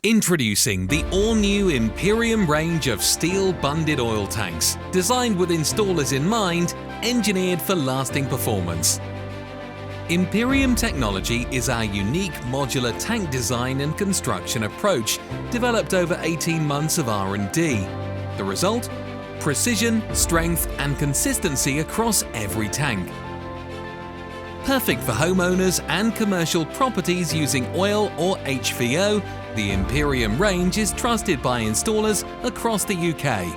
Introducing the all-new Imperium range of steel bunded oil tanks, designed with installers in mind, engineered for lasting performance. Imperium Technology is our unique modular tank design and construction approach, developed over 18 months of R&D. The result? Precision, strength and consistency across every tank. Perfect for homeowners and commercial properties using oil or HVO, the Imperium range is trusted by installers across the UK.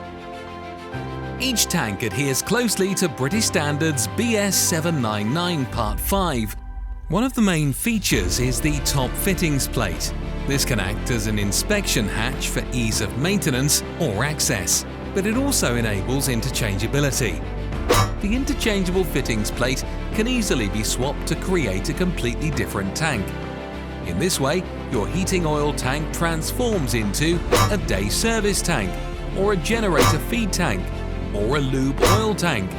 Each tank adheres closely to British Standards BS 799 Part 5. One of the main features is the top fittings plate. This can act as an inspection hatch for ease of maintenance or access, but it also enables interchangeability. The interchangeable fittings plate can easily be swapped to create a completely different tank. In this way, your heating oil tank transforms into a day service tank, or a generator feed tank, or a lube oil tank,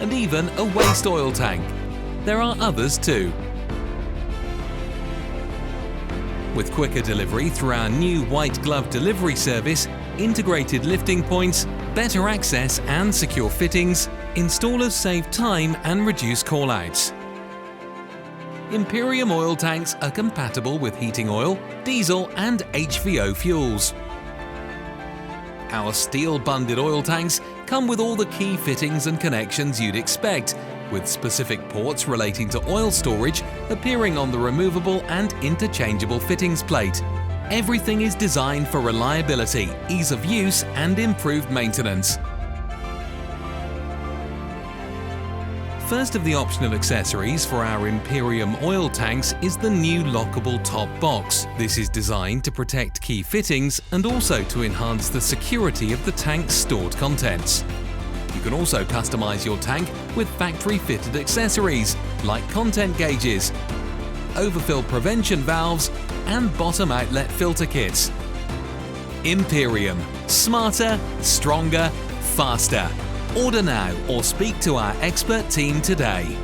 and even a waste oil tank. There are others too. With quicker delivery through our new white glove delivery service, integrated lifting points, better access and secure fittings, installers save time and reduce call-outs. Imperium oil tanks are compatible with heating oil, diesel and HVO fuels. Our steel bunded oil tanks come with all the key fittings and connections you'd expect, with specific ports relating to oil storage appearing on the removable and interchangeable fittings plate. Everything is designed for reliability, ease of use and improved maintenance. First of the optional accessories for our Imperium oil tanks is the new lockable top box. This is designed to protect key fittings and also to enhance the security of the tank's stored contents. You can also customize your tank with factory-fitted accessories like content gauges, overfill prevention valves and bottom outlet filter kits. Imperium. Smarter, stronger, faster. Order now or speak to our expert team today.